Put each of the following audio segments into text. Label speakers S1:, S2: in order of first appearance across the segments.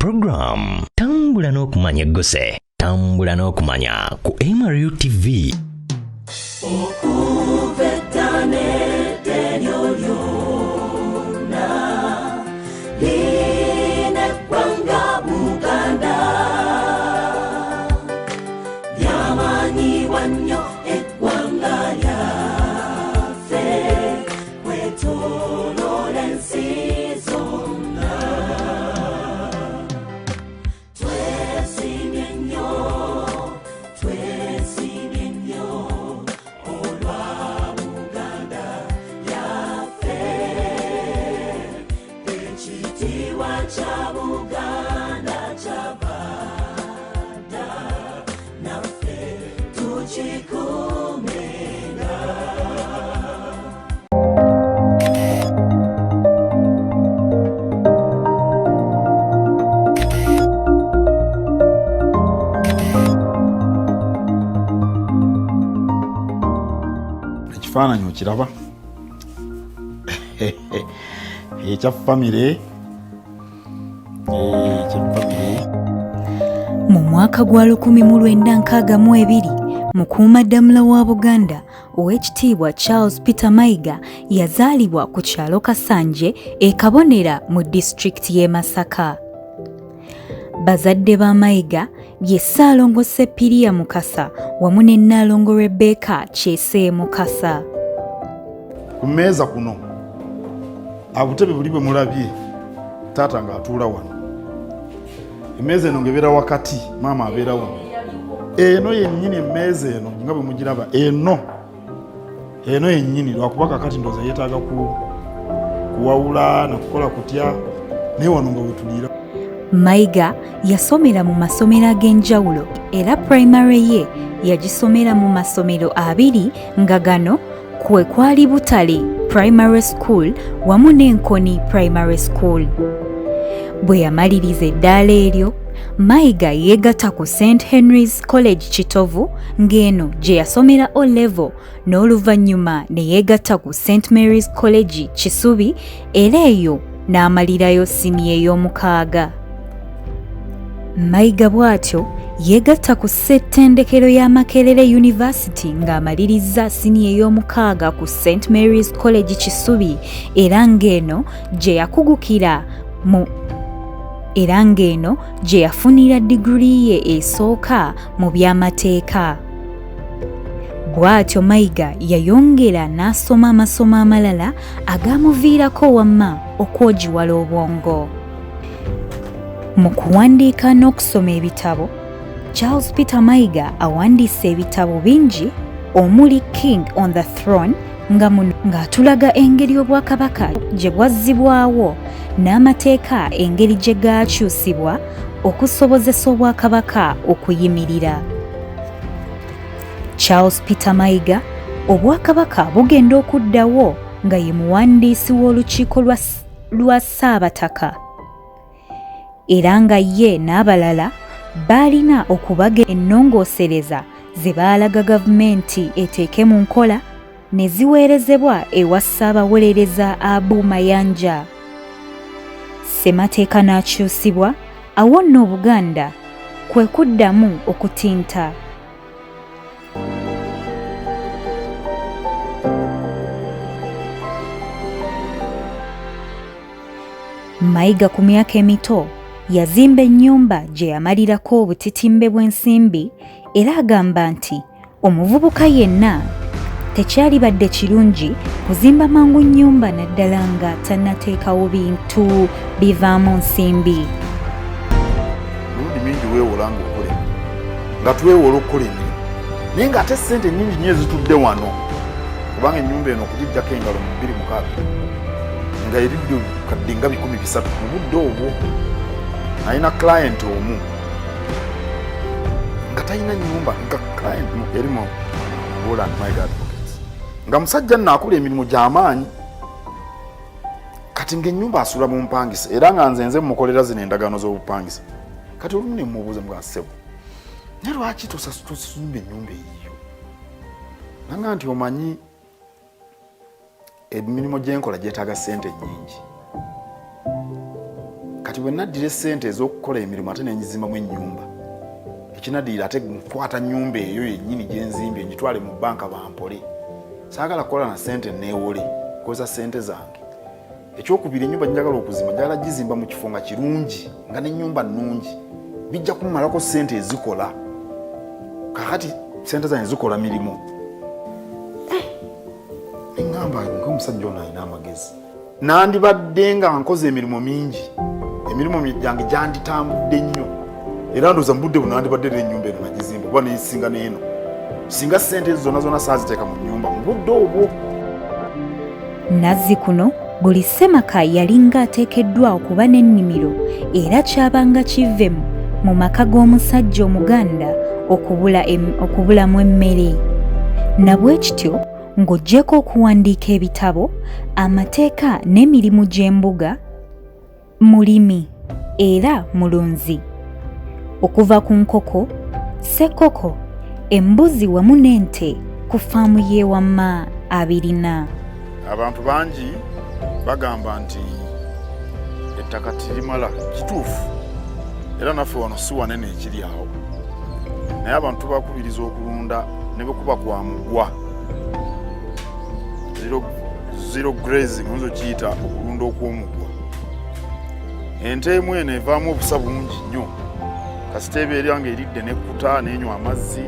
S1: program tambula n'okumanya gose tambula n'okumanya ku MRU TV.
S2: Ekifaananyi okiraba ekya family
S3: mu mwaka gwa 1962 mukuumaddamula wa Buganda Oweekitiibwa Charles Peter Mayiga yazaalibwa ku kyalo Kasanje e Kabonera mu disitulikiti y'e Masaka. Bazadde ba Mayiga ye Ssaalongo Seppiriya Mukasa wamu ne Nnaalongo Rebecca Kyese Mukasa.
S2: Ku mmeeza kuno abutebe buli bwe mulabye taata ng'atuula wano. Emmeeza eno ng'ebeera wakati, maama abeera wano. Eno yennyini emmeeza eno nga bwe mugiraba eno yennyini lwakuba kakati ndooza yeetaaga kuwawula nakukola kutya naye wano nga wetuliira.
S3: Mayiga yasomera mu masomero ag'enjawulo era primary ye yagisomera mu masomero 2 nga gano kwe kwali Butale Primary School wamu n'Enkoni Primary School. Bwe yamaliriza eddaala eryo, Mayiga yeegatta ku St. Henry's College Kitovu ng'eno gye yasomera O-level n'oluvannyuma ne yeegatta ku St. Mary's College Kisubi era eyo n'amalirayo siniya ey'omukaaga. Mayiga bw'atyo yeegatta ku ssettendekero ya Makerere University ng'amaliriza siniya ey'omukaaga ku St. Mary's College Kisubi era ng'eno gye yakugukira era ng'eno gye yafunira diguli ye esooka mu by'amateeka. Bw'atyo Mayiga yayongera n'asoma amasomo amalala agaamuviirako wamma okwogiwala obwongo. Mu kuwandiika n'okusoma ebitabo, Charles Peter Mayiga awandiise ebitabo bingi omuli King on the Throne ng'atulaga engeri obwakabaka gye bwazzibwawo n'amateeka engeri gye gaakyusibwa okusobozesa obwakabaka okuyimirira. Charles Peter Mayiga obwakabaka bugenda okuddawo nga ye muwandiisi w'olukiiko lwa Ssaabataka era nga ye n'abalala baalina okubaga ennongoosereza ze baalaga gavumenti eteeke mu nkola ne ziweerezebwa ewa Ssaabawolereza Abu Mayanja. Ssemateeka n'akyusibwa awo nno Obuganda kwe kuddamu okutinta. Mayiga ku myaka emito yazimba ennyumba gye yamalirako obutitimbe bw'ensimbi era agamba nti omuvubuka yenna tekyalibadde kirungi kuzimba mangu nnyumba naddala nga tannateekawo bintu bivaamu nsimbi.
S2: Emirundi mingi weewola ng'okola nga twewola okukola emirimu naye ng'ate ssente nnyingi nnyo ezitudde wano kubanga ennyumba eno okugijjako engalo mu 26 nga eridde kadde nga 300 mu budde obwo. Alina client omu nga talina nnyumba nga client erimu Roland Mayiga Advocates nga musajja naakola emirimu gy'amaanyi kati ng'ennyumba asula mu mpangisa era nga nze mukolera zino endagaano z'obupangisa. Kati olumu ne mmubuuza mbwasebo naye lwaki tosasumba ennyumba eyiyo nanga nti omanyi emirimu gy'enkola gyetaaga ssente nnyingi. kati bwe naddira ssente ez'okukola emirimu ate nenzimbamu ennyumba ekinaddira ate nkwata nnyumba eyo yennyini gyenzimbye ngitwale mu banka bampole saagala kukola na ssente neewole kukozesa ssente zange. Ekyokubiri ennyumba njagala okuzimba njagala gizimba mu kifo nga kirungi nga n'ennyumba nnungi bijja kumalako ssente ezikola kakati ssente zange zikola mirimu. Engamba ng'omusajja ono alina amagezi nandibadde nga nkoze emirimu mingi emirimu gyange gyanditambudde nnyo era ndooza mu budde buno nandibadde n'ennyumba eno nagizimba oba nesinga n'eno singa ssente ezo zonna saaziteeka mu nnyumba mu budde obwo.
S3: Nazzikuno buli ssemaka yalinga ateekeddwa okuba n'ennimiro era kyabanga kive mu maka g'omusajja Omuganda okubulamu emmere. Nabwe kityo ng'oggyeko okuwandiika ebitabo, amateeka n'emirimu gy'embuga, mulimi era mulunzi. Okuva ku nkoko, ssekoko, embuzi wamu n'ente ku faamu y'ewamma 24.
S2: Abantu bangi bagamba nti ettaka tirimala kituufu era naffe wano si wanene ekiri awo naye abantu bakubiriza okulunda ne bwe kuba kwa mugwa zero grazing nzo kiyita okulunda okw'omugwa. Ente emu eno evaamu obusa bungi nnyo kasita ebeera nga eridde nekkuta n'enywa amazzi.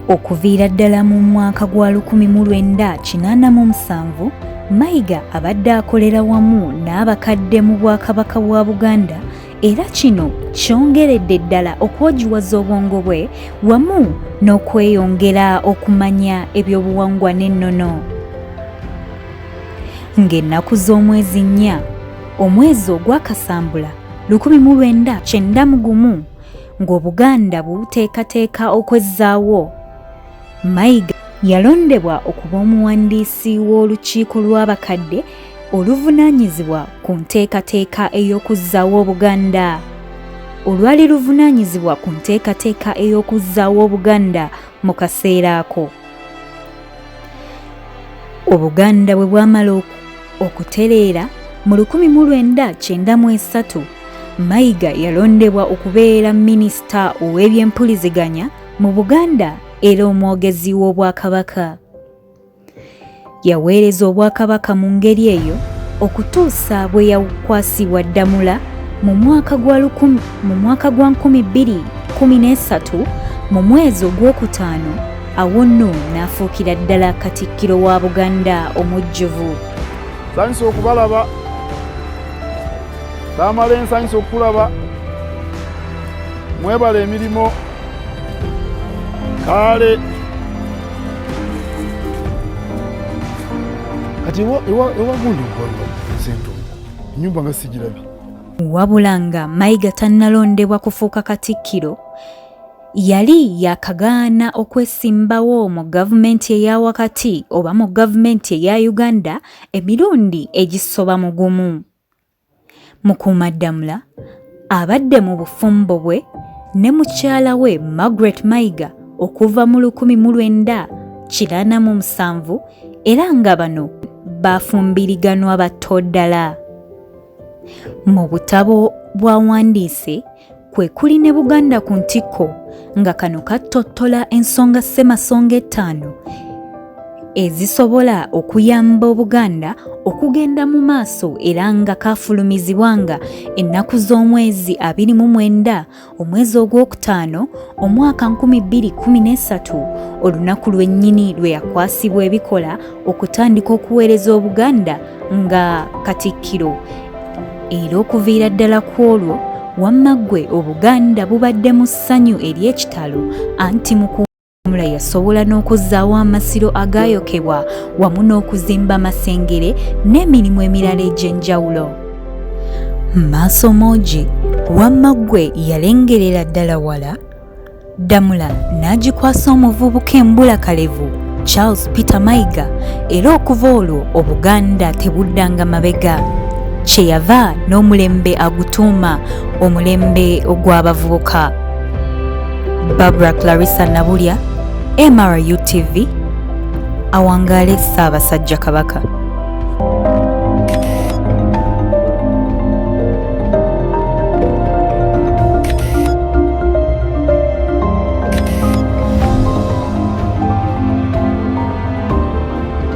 S3: Okuviira ddala mu mwaka gwa 1987 Mayiga abadde akolera wamu n'abakadde mu Bwakabaka bwa Buganda era kino kyongeredde ddala okwogiwaza obwongo bwe wamu n'okweyongera okumanya ebyobuwangwa n'ennono. Ng'ennaku z'omwezi 4 omwezi ogwa Kasambula 1991 ng'Obuganda buteekateeka okwezzaawo, Mayiga yalondebwa okuba omuwandiisi w'olukiiko lw'abakadde oluvunaanyizibwa ku nteekateeka ey'okuzzaawo Obuganda. Olwali luvunaanyizibwa ku nteekateeka ey'okuzzaawo Obuganda mu kaseera ako. Obuganda bwe bwamala okutereera mu 1993 Mayiga yalondebwa okubeera minisita ow'ebyempuliziganya mu Buganda era omwogezi w'Obwakabaka. Yaweereza Obwakabaka mu ngeri eyo okutuusa bwe yakwasibwa Ddamula mu mwaka gwa 2013 mu mwezi ogwokutaano awo nno n'afuukira ddala Katikiro wa Buganda omujjuvu.
S2: Nsanyusa okubalaba Tamale nsanyusa okulaba mwebala emirimu kale kati ewa gundi sento ennyumba nga sigirabye.
S3: Wabula nga Mayiga tannalondebwa kufuuka Katikiro yali yakagaana okwesimbawo mu gavumenti eya wakati oba mu gavumenti eya Uganda emirundi egisoba mu gumu. Mukuumaddamula abadde mu bufumbo bwe ne mukyala we Margaret Mayiga okuva mu 1987 era nga bano bafumbiriganwa bato ddala. Mu butabo bwawandiise kwe kuli ne Buganda ku ntikko nga kano kattottola ensonga ssemasonga 5 ezisobola okuyamba Obuganda okugenda mu maaso era nga kafulumizibwanga ennaku z'omwezi 29 omwezi ogwokutaano omwaka 2013 olunaku lwennyini lwe yakwasibwa ebikola okutandika okuweereza Obuganda nga Katikiro. Era okuviira ddala ku olwo wamma ggwe Obuganda bubadde mu ssanyu ery'ekitalo anti Mukuumaddamula yasobola n'okuzzaawo amasiro agaayokebwa wamu n'okuzimba amasengere n'emirimu emirala egy'enjawulo. Maaso moogi wamma ggwe yalengerera ddala wala Ddamula n'agikwasa omuvubuka embulakalevu Charles Peter Mayiga era okuva olwo Obuganda tebuddanga mabega. Kyeyava n'omulembe agutuuma omulembe ogw'abavubuka. BARBRAH CLARISSA NABULYA, MRU TV, awangaale Ssaabasajja Kabaka.